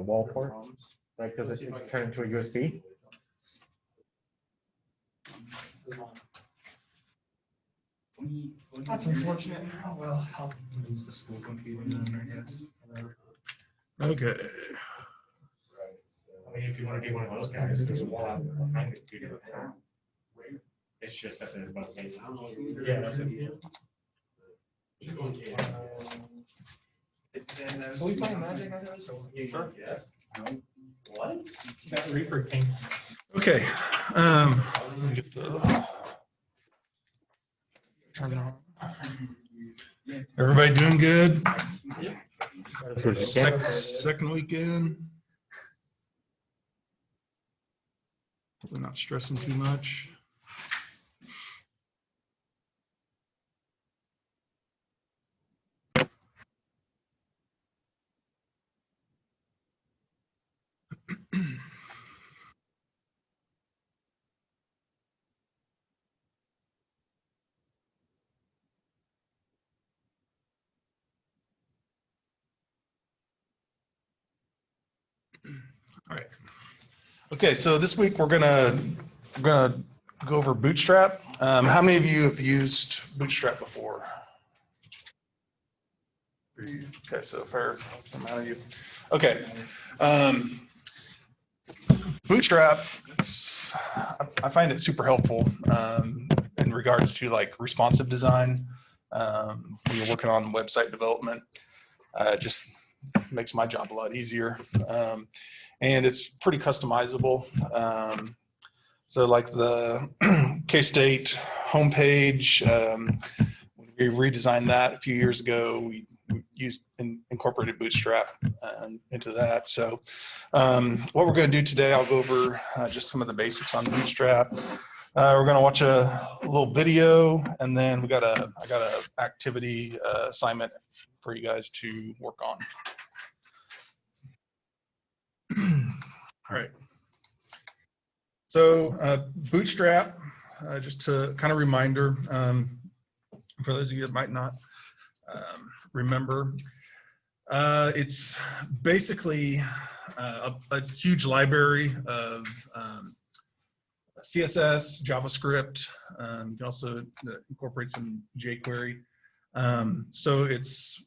wall port? Like, does it turn into a USB? That's unfortunate. Oh, well, I'll use the school computer then, I guess. Okay. I mean, if you want to be one of those guys, there's a wall out behind the computer. It's just that there's both stations. Yeah, that's what you Can we play Magic on this? Sure. Yes. What? That Reaper came. Okay. Let me get the turn it on. Everybody doing good? Second weekend. Hopefully not stressing too much. All right. Okay, so this week we're gonna go over Bootstrap. How many of you have used Bootstrap before? Okay, so a fair amount of you. Okay. Bootstrap, I find it super helpful in regards to like responsive design. When you're working on website development, just makes my job a lot easier. And it's pretty customizable. So like the K-State homepage, we redesigned that a few years ago. We incorporated Bootstrap into that. So what we're going to do today, I'll go over just some of the basics on Bootstrap. We're going to watch a little video, and then I got a activity assignment for you guys to work on. All right. So Bootstrap, just to kind of reminder, for those of you that might not remember, it's basically a huge library of CSS, JavaScript. You can also incorporate some jQuery. So it's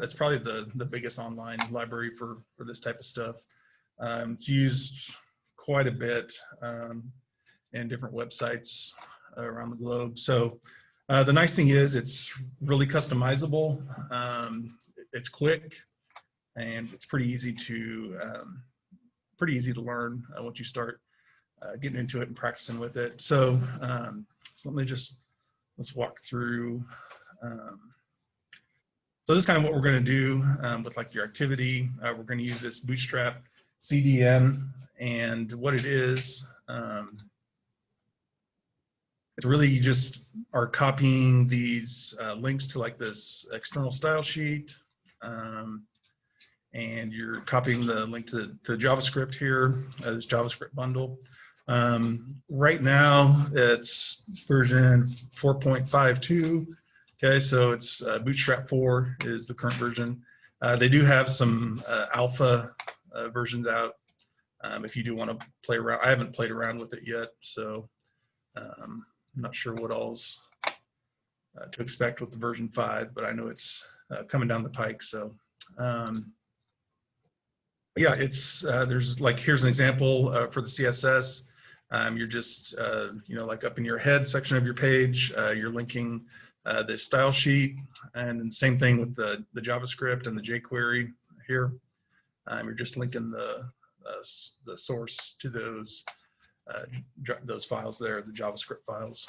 that's probably the biggest online library for this type of stuff. It's used quite a bit in different websites around the globe. So the nice thing is it's really customizable. It's quick, and it's pretty easy to learn once you start getting into it and practicing with it. So, so let's walk through. So this is kind of what we're going to do with like your activity. We're going to use this Bootstrap CDN, and what it is, it's really you just are copying these links to like this external style sheet, and you're copying the link to JavaScript here, this JavaScript bundle. Right now it's version 4.52. Okay, so it's Bootstrap 4 is the current version. They do have some alpha versions out if you do want to play around. I haven't played around with it yet, so I'm not sure what all's to expect with the version 5, but I know it's coming down the pike. So yeah, it's there's like, here's an example for the CSS. You're just like up in your head section of your page, you're linking this style sheet, and then same thing with the JavaScript and the jQuery here. You're just linking the source to those files there, the JavaScript files.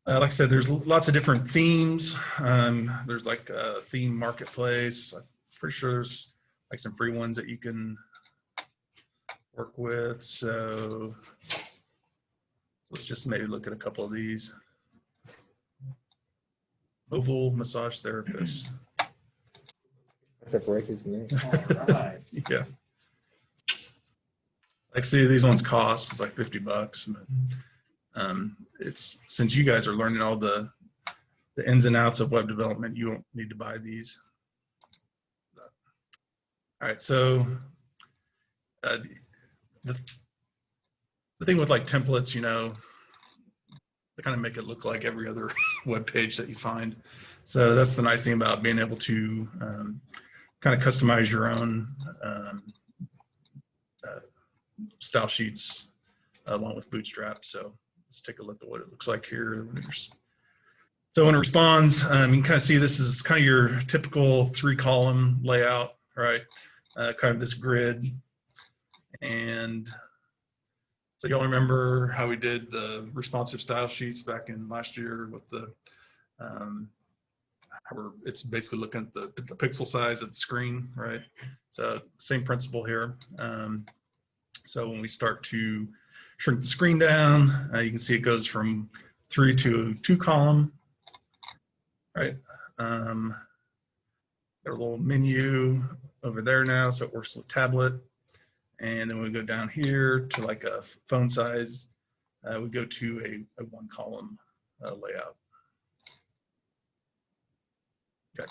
Like I said, there's lots of different themes. There's like a theme marketplace. I'm pretty sure there's like some free ones that you can work with. So let's just maybe look at a couple of these. Mobile massage therapist. The break is name. Right. Yeah. Like, see, these ones cost, it's like $50, but it's, since you guys are learning all the ins and outs of web development, you don't need to buy these. All right, so the thing with like templates, you know, they kind of make it look like every other web page that you find. So that's the nice thing about being able to kind of customize your own style sheets along with Bootstrap. So let's take a look at what it looks like here. So when it responds, you can kind of see this is kind of your typical 3-column layout, right? Kind of this grid. And so y'all remember how we did the responsive style sheets back in last year with the, it's basically looking at the pixel size of the screen, right? So same principle here. So when we start to shrink the screen down, you can see it goes from 3 to 2-column, right? Got a little menu over there now, so it works with tablet. And then we go down here to like a phone size, we go to a 1-column layout. Okay.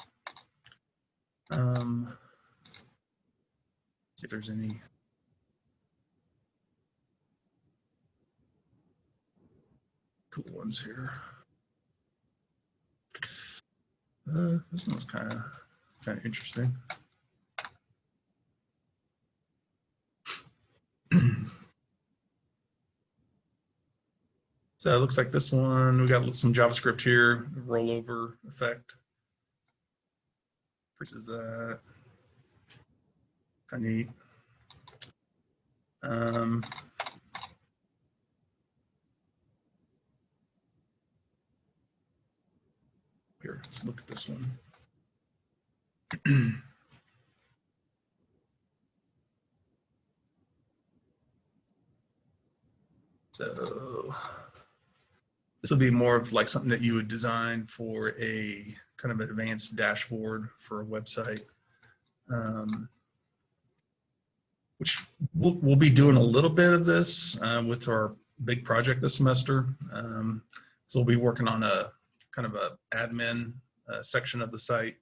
See if there's any. Cool ones here. This one's kind of interesting. So it looks like this one, we got some JavaScript here, rollover effect. Increases that. Kind of neat. Here, let's look at this one. So this will be more of like something that you would design for a kind of advanced dashboard for a website, which we'll be doing a little bit of this with our big project this semester. So we'll be working on a kind of a admin section of the site,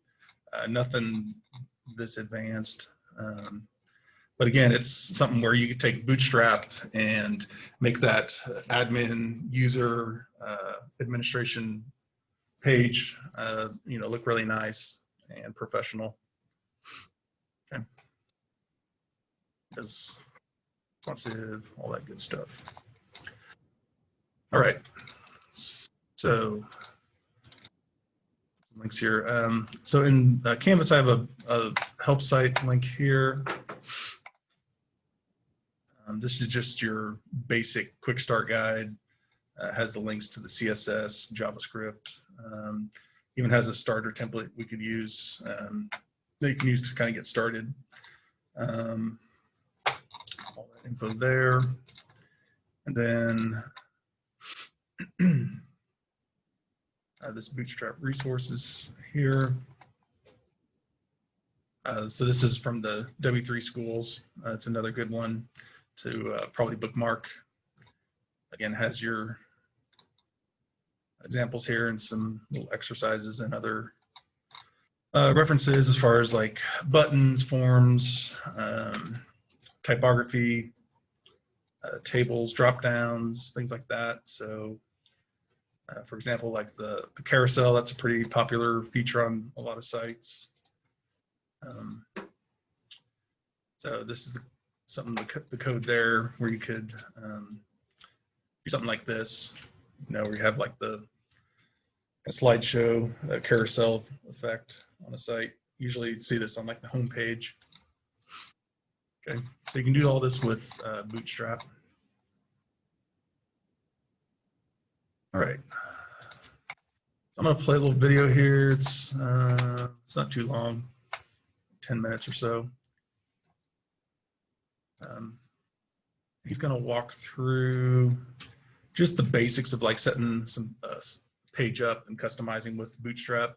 nothing this advanced. But again, it's something where you could take Bootstrap and make that admin user administration page, you know, look really nice and professional. Okay. Because responsive, all that good stuff. All right. So links here. So in Canvas, I have a help site link here. This is just your basic quick start guide. Has the links to the CSS, JavaScript, even has a starter template we could use that you can use to kind of get started. All that info there. And then this Bootstrap resources here. So this is from the W3 schools. It's another good one to probably bookmark. Again, has your examples here and some little exercises and other references as far as like buttons, forms, typography, tables, drop downs, things like that. So for example, like the carousel, that's a pretty popular feature on a lot of sites. So this is something, the code there where you could do something like this, you know, where you have like a slideshow, a carousel effect on a site. Usually you'd see this on like the home page. Okay, so you can do all this with Bootstrap. All right. I'm gonna play a little video here. It's not too long, 10 minutes or so. He's gonna walk through just the basics of like setting some page up and customizing with Bootstrap.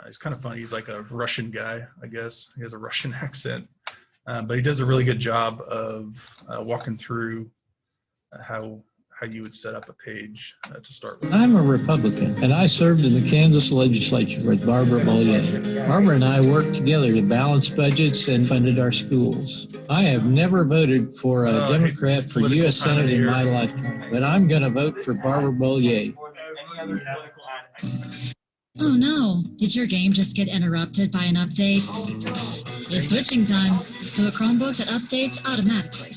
He's kind of funny. He's like a Russian guy, I guess. He has a Russian accent, but he does a really good job of walking through how how you would set up a page to start with. I'm a Republican, and I served in the Kansas legislature with Barbara Bollier. Barbara and I worked together to balance budgets and funded our schools. I have never voted for a Democrat for U.S. Senate in my lifetime, but I'm going to vote for Barbara Bollier. Oh no, did your game just get interrupted by an update? It's switching time to a Chromebook that updates automatically.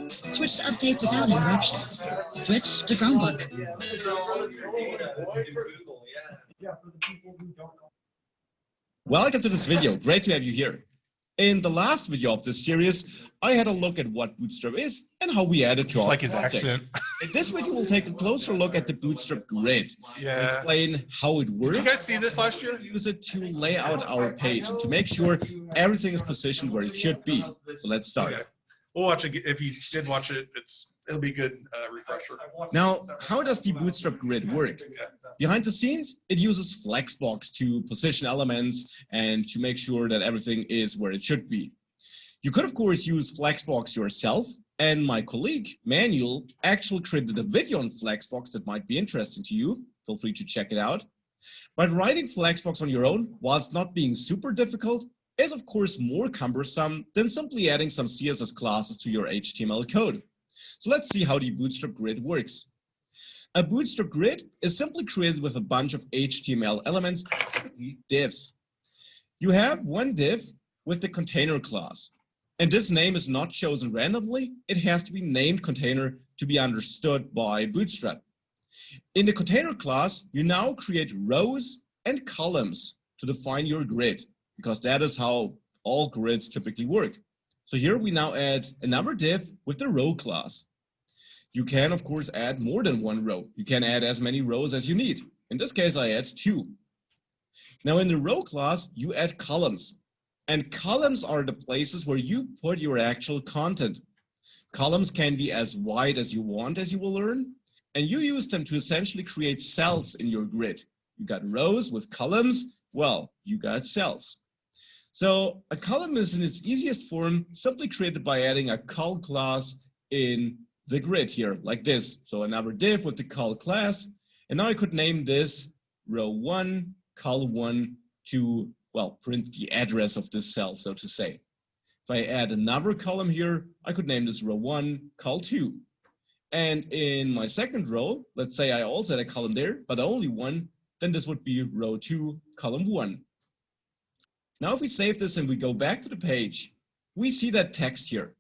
Switch to updates without interruption. Switch to Chromebook. Welcome to this video. Great to have you here. In the last video of this series, I had a look at what Bootstrap is and how we add it to our Like his project. accent. In this video, we'll take a closer look at the Bootstrap grid and Yeah. explain how it works. Did you guys see this last year? Use it to lay out our page and to make sure everything is positioned where it should be. So let's start. Okay. We'll watch it. If you did watch it, it'll be a good refresher. Now, how does the Bootstrap grid work? Behind the scenes, it uses Flexbox to position elements and to make sure that everything is where it should be. You could, of course, use Flexbox yourself, and my colleague, Manuel, actually created a video on Flexbox that might be interesting to you. Feel free to check it out. But writing Flexbox on your own, whilst not being super difficult, is of course more cumbersome than simply adding some CSS classes to your HTML code. So let's see how the Bootstrap grid works. A Bootstrap grid is simply created with a bunch of HTML elements, divs. You have one div with the container class. And this name is not chosen randomly. It has to be named container to be understood by Bootstrap. In the container class, you now create rows and columns to define your grid, because that is how all grids typically work. So here we now add another div with the row class. You can, of course, add more than one row. You can add as many rows as you need. In this case, I add 2. Now in the row class, you add columns. And columns are the places where you put your actual content. Columns can be as wide as you want, as you will learn. And you use them to essentially create cells in your grid. You got rows with columns. Well, you got cells. So a column is in its easiest form simply created by adding a col class in the grid here, like this. So another div with the col class. And now I could name this row 1, col 1 to, well, print the address of this cell, so to say. If I add another column here, I could name this row 1, col 2. And in my second row, let's say I also had a column there, but only one, then this would be row 2, column 1. Now if we save this and we go back to the page, we see that text here.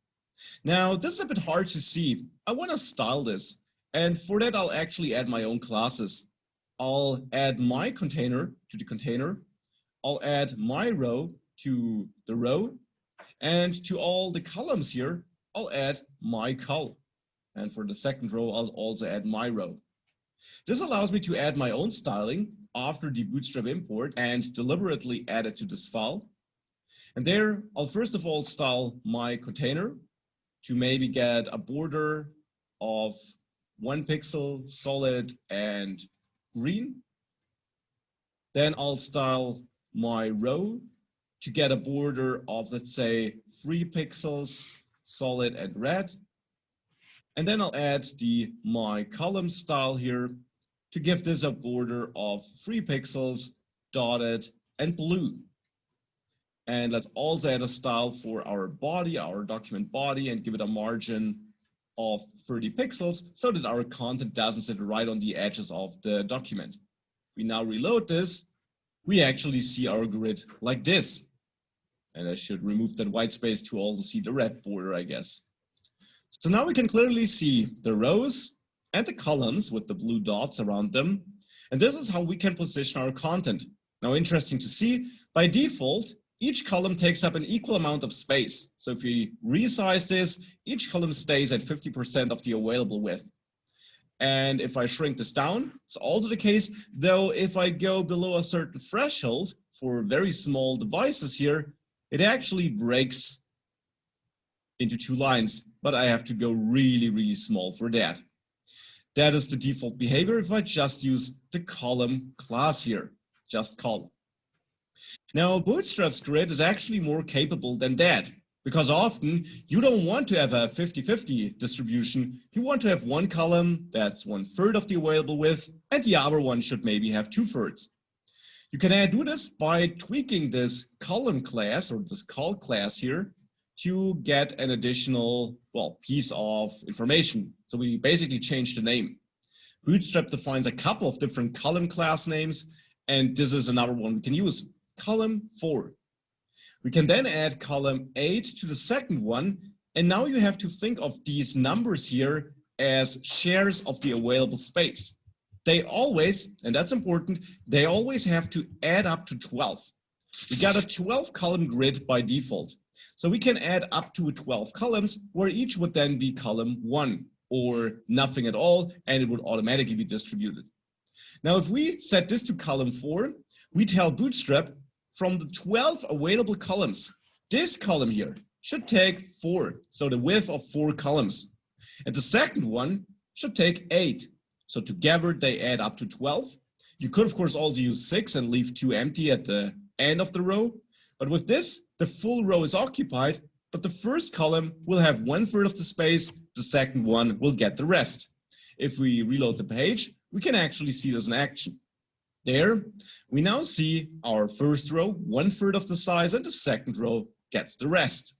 Now this is a bit hard to see. I want to style this, and for that I'll actually add my own classes. I'll add my container to the container. I'll add my row to the row, and to all the columns here, I'll add my col. And for the second row, I'll also add my row. This allows me to add my own styling after the Bootstrap import and deliberately add it to this file. And there, I'll first of all style my container to maybe get a border of 1 pixel, solid and green. Then I'll style my row to get a border of, let's say, 3 pixels, solid and red. And then I'll add the my column style here to give this a border of 3 pixels, dotted and blue. And let's also add a style for our body, our document body, and give it a margin of 30 pixels so that our content doesn't sit right on the edges of the document. We now reload this. We actually see our grid like this. And I should remove that white space to also see the red border, I guess. So now we can clearly see the rows and the columns with the blue dots around them. And this is how we can position our content. Now, interesting to see, by default, each column takes up an equal amount of space. So if we resize this, each column stays at 50% of the available width. And if I shrink this down, it's also the case, though if I go below a certain threshold for very small devices here, it actually breaks into 2 lines, but I have to go really, really small for that. That is the default behavior if I just use the column class here, just col. Now, Bootstrap's grid is actually more capable than that. because often you don't want to have a 50-50 distribution. You want to have one column that's 1/3 of the available width, and the other one should maybe have 2/3. You can do this by tweaking this column class or this col class here to get an additional, well, piece of information. So we basically change the name. Bootstrap defines a couple of different column class names, and this is another one we can use, column 4. We can then add column 8 to the second one, and now you have to think of these numbers here as shares of the available space. They always, and that's important, they always have to add up to 12. We got a 12 column grid by default. So we can add up to 12 columns where each would then be column 1 or nothing at all, and it would automatically be distributed. Now, if we set this to column 4, we tell Bootstrap from the 12 available columns, this column here should take 4. So the width of 4 columns. And the second one should take 8. So together they add up to 12. You could, of course, also use 6 and leave 2 empty at the end of the row. But with this, the full row is occupied, but the first column will have 1/3 of the space, the second one will get the rest. If we reload the page, we can actually see this in action. There, we now see our first row, 1/3 of the size, and the second row gets the rest.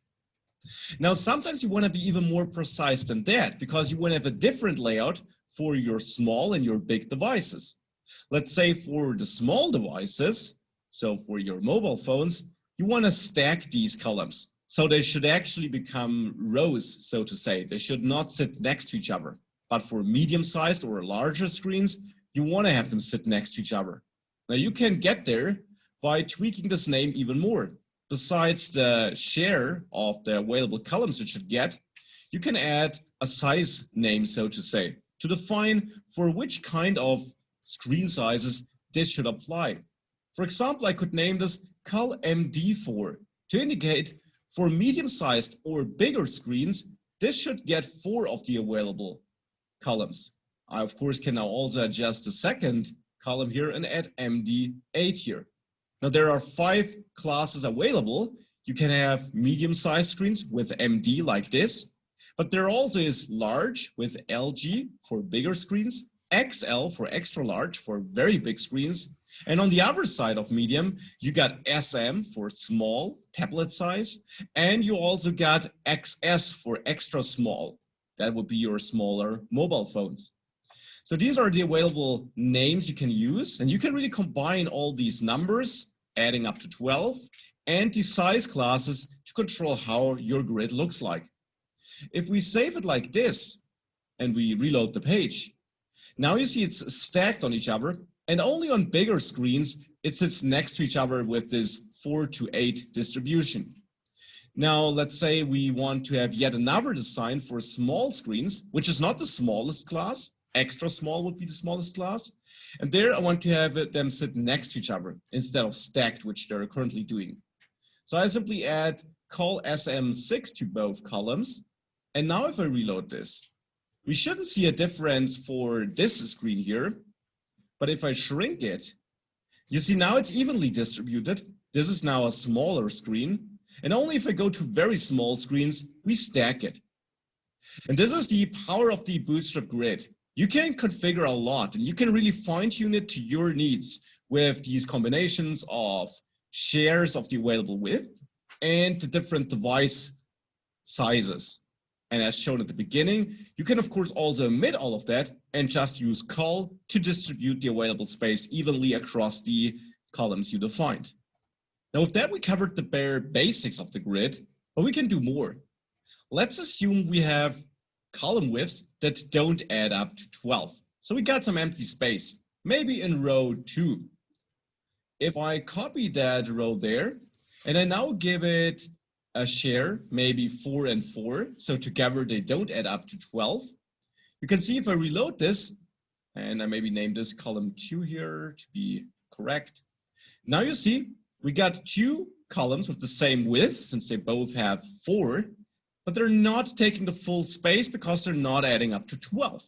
Now, sometimes you want to be even more precise than that, because you want to have a different layout for your small and your big devices. Let's say for the small devices, so for your mobile phones, you want to stack these columns. So they should actually become rows, so to say. They should not sit next to each other. But for medium-sized or larger screens, you want to have them sit next to each other. Now you can get there by tweaking this name even more. Besides the share of the available columns it should get, you can add a size name, so to say, to define for which kind of screen sizes this should apply. For example, I could name this col MD4 to indicate for medium-sized or bigger screens, this should get 4 of the available columns. I, of course, can now also adjust the second column here and add MD8 here. Now, there are 5 classes available. You can have medium-sized screens with MD like this, but there also is large with LG for bigger screens, XL for extra large for very big screens, and on the other side of medium, you got SM for small, tablet size, and you also got XS for extra small. That would be your smaller mobile phones. So these are the available names you can use, and you can really combine all these numbers, adding up to 12, and the size classes to control how your grid looks like. If we save it like this, and we reload the page, now you see it's stacked on each other, and only on bigger screens, it sits next to each other with this 4 to 8 distribution. Now, let's say we want to have yet another design for small screens, which is not the smallest class. Extra small would be the smallest class. And there I want to have them sit next to each other instead of stacked, which they're currently doing. So I simply add col SM6 to both columns. And now if I reload this, we shouldn't see a difference for this screen here. But if I shrink it, you see now it's evenly distributed. This is now a smaller screen. And only if I go to very small screens, we stack it. And this is the power of the Bootstrap grid. You can configure a lot, and you can really fine-tune it to your needs with these combinations of shares of the available width and the different device sizes. And as shown at the beginning, you can of course also omit all of that and just use col to distribute the available space evenly across the columns you defined. Now with that, we covered the bare basics of the grid, but we can do more. Let's assume we have column widths that don't add up to 12. So we got some empty space, maybe in row 2. If I copy that row there, and I now give it a share, maybe 4 and 4, so together they don't add up to 12. You can see if I reload this, and I maybe name this column 2 here to be correct. Now you see we got 2 columns with the same width, since they both have 4, but they're not taking the full space because they're not adding up to 12.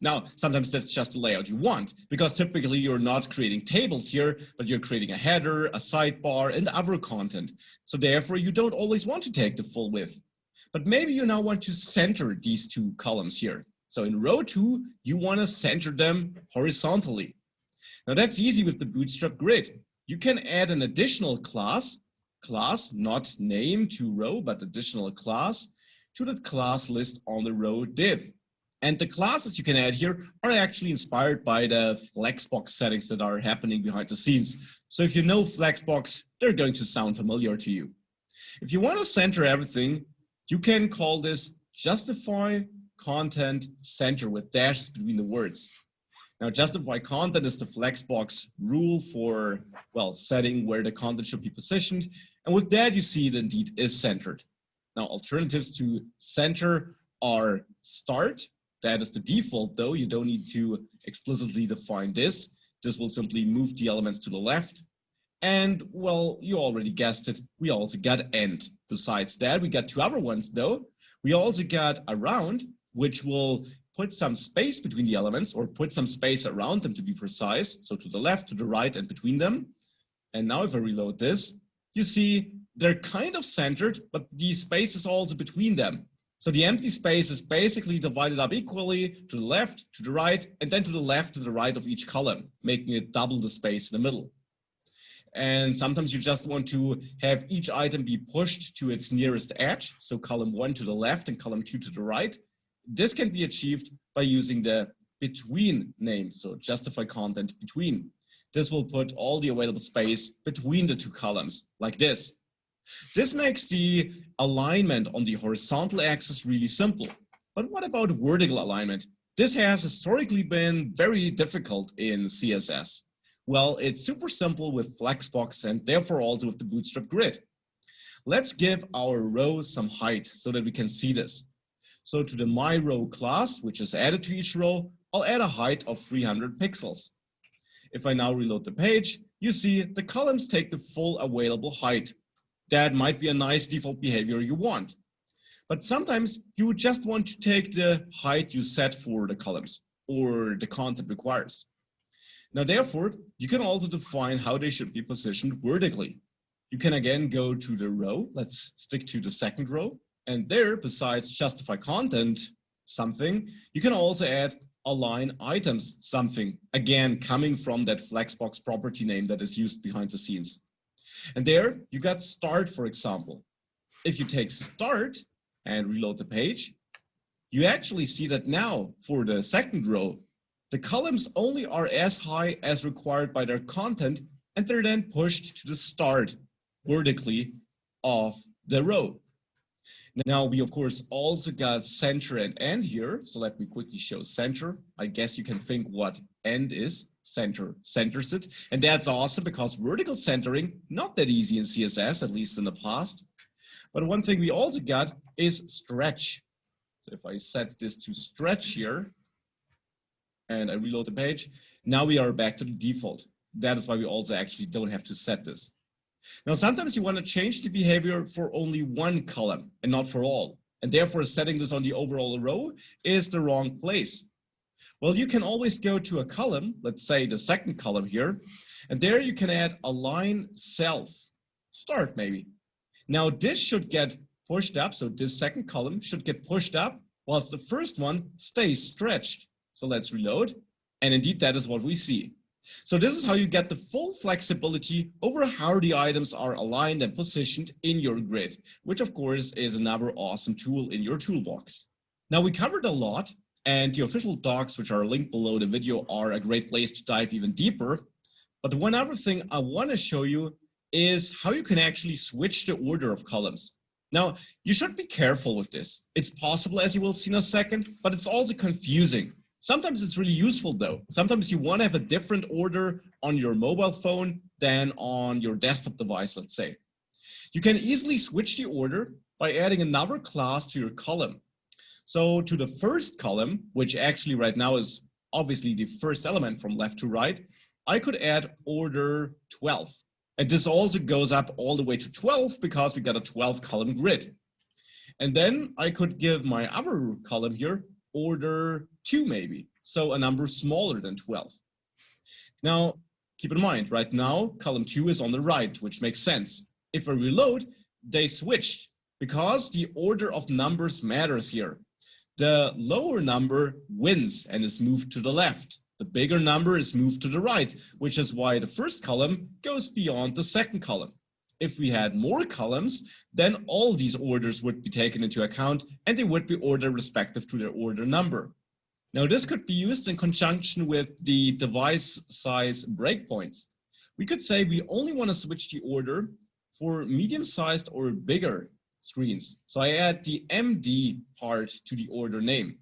Now, sometimes that's just the layout you want, because typically you're not creating tables here, but you're creating a header, a sidebar, and other content. So therefore, you don't always want to take the full width. But maybe you now want to center these two columns here. So in row 2, you want to center them horizontally. Now that's easy with the Bootstrap grid. You can add an additional class, not name to row, but additional class, to the class list on the row div. And the classes you can add here are actually inspired by the Flexbox settings that are happening behind the scenes. So if you know Flexbox, they're going to sound familiar to you. If you want to center everything, you can call this justify content center with dashes between the words. Now, justify content is the Flexbox rule for, well, setting where the content should be positioned. And with that, you see it indeed is centered. Now, alternatives to center are start. That is the default, though. You don't need to explicitly define this. This will simply move the elements to the left. And, well, you already guessed it. We also got end. Besides that, we got two other ones, though. We also got around, which will put some space between the elements, or put some space around them to be precise. So to the left, to the right, and between them. And now if I reload this, you see they're kind of centered, but the space is also between them. So the empty space is basically divided up equally to the left, to the right, and then to the left, to the right of each column, making it double the space in the middle. And sometimes you just want to have each item be pushed to its nearest edge. So column 1 to the left and column 2 to the right. This can be achieved by using the between name. So justify content between. This will put all the available space between the two columns like this. This makes the alignment on the horizontal axis really simple. But what about vertical alignment? This has historically been very difficult in CSS. Well, it's super simple with Flexbox and therefore also with the Bootstrap grid. Let's give our row some height so that we can see this. So to the myRow class, which is added to each row, I'll add a height of 300 pixels. If I now reload the page, you see the columns take the full available height. That might be a nice default behavior you want. But sometimes you just want to take the height you set for the columns or the content requires. Now, therefore, you can also define how they should be positioned vertically. You can again go to the row. Let's stick to the second row. And there, besides justify content something, you can also add align items something, again, coming from that Flexbox property name that is used behind the scenes. And there you got start, for example. If you take start and reload the page, you actually see that now for the second row, the columns only are as high as required by their content, and they're then pushed to the start vertically of the row. Now we of course also got center and end here. So let me quickly show center. I guess you can think what end is. Center centers it. And that's awesome because vertical centering, not that easy in CSS, at least in the past. But one thing we also got is stretch. So if I set this to stretch here and I reload the page, now we are back to the default. That is why we also actually don't have to set this. Now, sometimes you want to change the behavior for only one column and not for all. And therefore setting this on the overall row is the wrong place. Well, you can always go to a column, let's say the second column here, and there you can add align self, start maybe. Now this should get pushed up, so this second column should get pushed up, whilst the first one stays stretched. So let's reload, and indeed that is what we see. So this is how you get the full flexibility over how the items are aligned and positioned in your grid, which of course is another awesome tool in your toolbox. Now we covered a lot, and the official docs, which are linked below the video, are a great place to dive even deeper. But one other thing I want to show you is how you can actually switch the order of columns. Now, you should be careful with this. It's possible, as you will see in a second, but it's also confusing. Sometimes it's really useful though. Sometimes you want to have a different order on your mobile phone than on your desktop device, let's say. You can easily switch the order by adding another class to your column. So to the first column, which actually right now is obviously the first element from left to right, I could add order 12. And this also goes up all the way to 12 because we got a 12 column grid. And then I could give my other column here order 2 maybe. so a number smaller than 12. Now, keep in mind, right now, column 2 is on the right, which makes sense. If I reload, they switched because the order of numbers matters here. The lower number wins and is moved to the left. The bigger number is moved to the right, which is why the first column goes beyond the second column. If we had more columns, then all these orders would be taken into account and they would be ordered respective to their order number. Now, this could be used in conjunction with the device size breakpoints. We could say we only want to switch the order for medium-sized or bigger screens. So I add the MD part to the order name.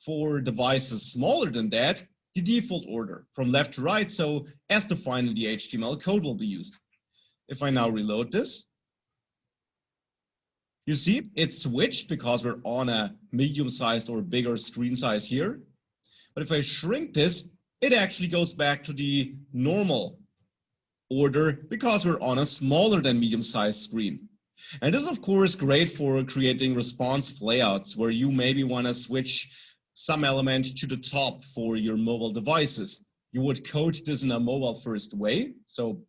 For devices smaller than that, the default order from left to right, so as defined in the HTML code will be used. If I now reload this, you see it switched because we're on a medium-sized or bigger screen size here. But if I shrink this, it actually goes back to the normal order because we're on a smaller than medium-sized screen. And this is of course great for creating responsive layouts where you maybe want to switch some element to the top for your mobile devices. You would code this in a mobile first way. So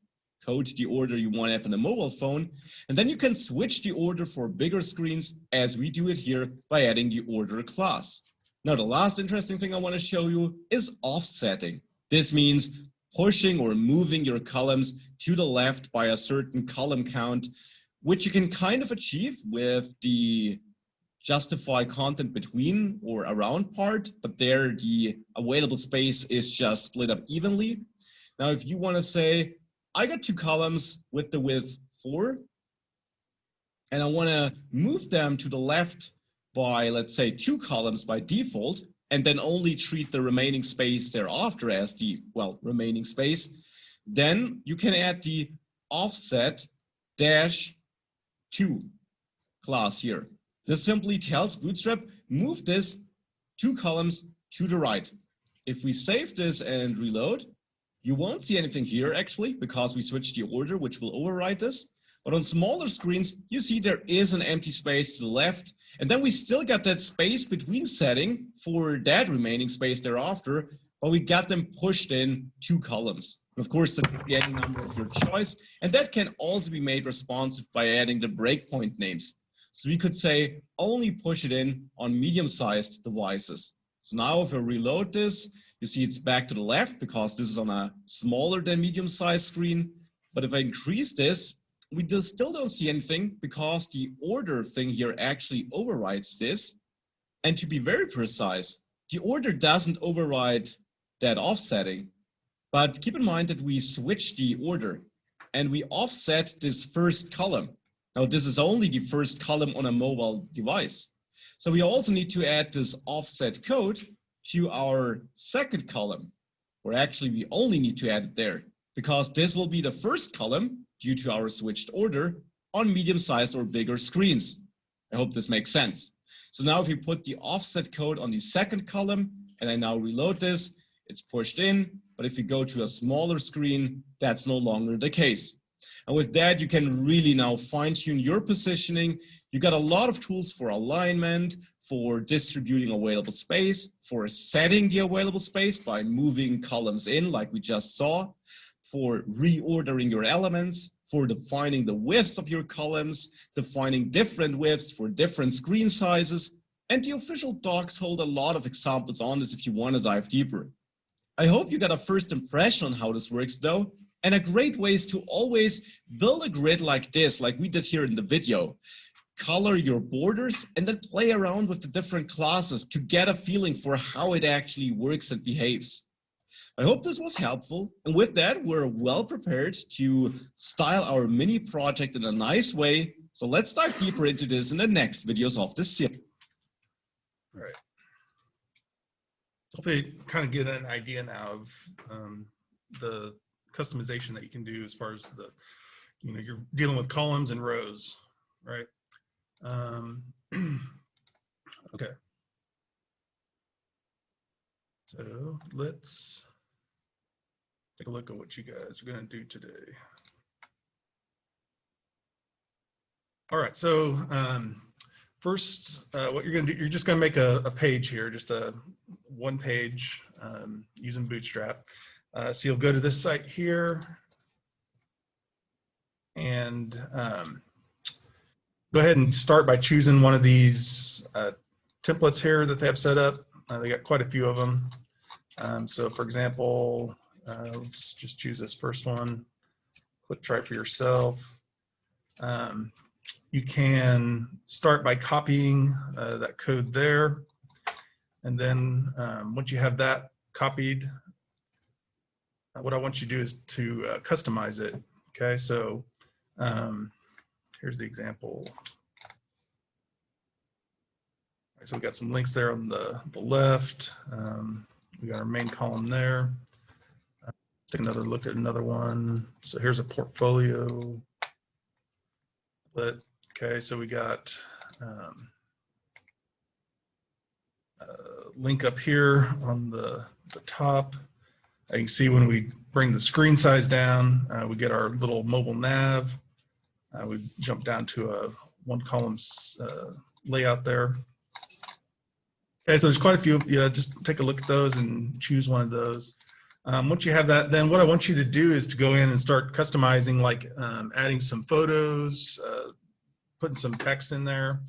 code the order you want to have in a mobile phone, and then you can switch the order for bigger screens as we do it here by adding the order class. Now, the last interesting thing I want to show you is offsetting. This means pushing or moving your columns to the left by a certain column count, which you can kind of achieve with the justify content between or around part, but there the available space is just split up evenly. Now, if you want to say, I got 2 columns with the width 4, and I want to move them to the left by, let's say, 2 columns by default, and then only treat the remaining space thereafter as the, well, remaining space, then you can add the offset -2 class here. This simply tells Bootstrap, move this 2 columns to the right. If we save this and reload, you won't see anything here actually because we switched the order, which will override this. But on smaller screens, you see there is an empty space to the left. And then we still got that space between setting for that remaining space thereafter, but we got them pushed in 2 columns. Of course, that could be any number of your choice. And that can also be made responsive by adding the breakpoint names. So we could say only push it in on medium-sized devices. So now if I reload this, you see it's back to the left because this is on a smaller than medium-sized screen. But if I increase this, we still don't see anything because the order thing here actually overrides this. And to be very precise, the order doesn't override that offsetting. But keep in mind that we switch the order and we offset this first column. Now, this is only the first column on a mobile device. So we also need to add this offset code to our second column, or actually we only need to add it there because this will be the first column due to our switched order on medium-sized or bigger screens. I hope this makes sense. So now if we put the offset code on the second column and I now reload this, it's pushed in, but if you go to a smaller screen, that's no longer the case. And with that, you can really now fine-tune your positioning. You got a lot of tools for alignment, for distributing available space, for setting the available space by moving columns in like we just saw, for reordering your elements, for defining the widths of your columns, defining different widths for different screen sizes. And the official docs hold a lot of examples on this if you want to dive deeper. I hope you got a first impression on how this works though. And a great way is to always build a grid like this, like we did here in the video. Color your borders and then play around with the different classes to get a feeling for how it actually works and behaves. I hope this was helpful. And with that, we're well prepared to style our mini project in a nice way. So let's dive deeper into this in the next videos of this series. All right. So hopefully kind of get an idea now of the customization that you can do as far as the, you're dealing with columns and rows, right? Okay. So let's take a look at what you guys are going to do today. All right, so first, what you're going to do, you're just going to make a page here, just a one page using Bootstrap. So you'll go to this site here and go ahead and start by choosing one of these templates here that they have set up. They got quite a few of them. So for example, let's just choose this first one. Click try for yourself. You can start by copying that code there. And then once you have that copied, what I want you to do is to customize it. Okay, so here's the example. So we got some links there on the left. We got our main column there. Let's take another look at another one. So here's a portfolio. But okay, so we got a link up here on the top. You can see when we bring the screen size down, we get our little mobile nav. We jump down to a one column layout there. Okay, so there's quite a few. Yeah, just take a look at those and choose one of those. Once you have that, then what I want you to do is to go in and start customizing, like adding some photos, putting some text in there.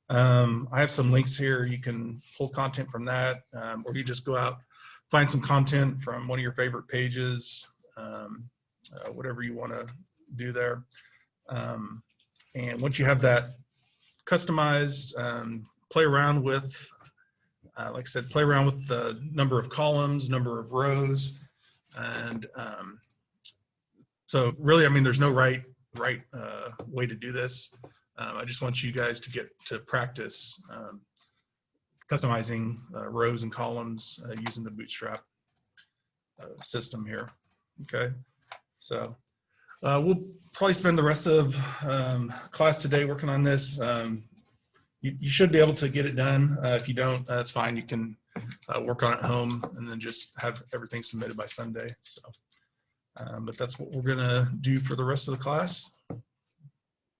I have some links here. You can pull content from that, or you just go out, find some content from one of your favorite pages, whatever you want to do there. And once you have that customized, play around with, like I said, play around with the number of columns, number of rows. And so really, I mean, there's no right way to do this. I just want you guys to get to practice customizing rows and columns using the Bootstrap system here. Okay, so we'll probably spend the rest of class today working on this. You should be able to get it done. If you don't, that's fine. You can work on it at home and then just have everything submitted by Sunday. So, but that's what we're gonna do for the rest of the class.